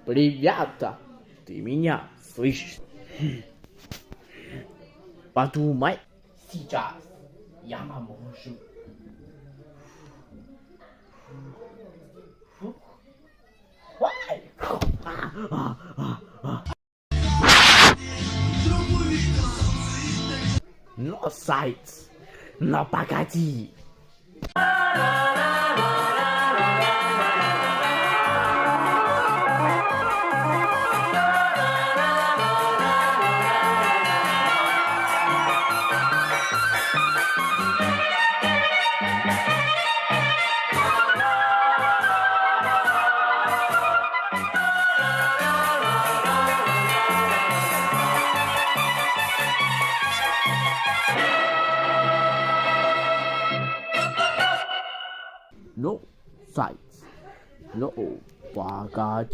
Ребята, ты меня слышишь? Подумай. Сейчас я поможу. Но сайт, но погоди. No sites, no baggage.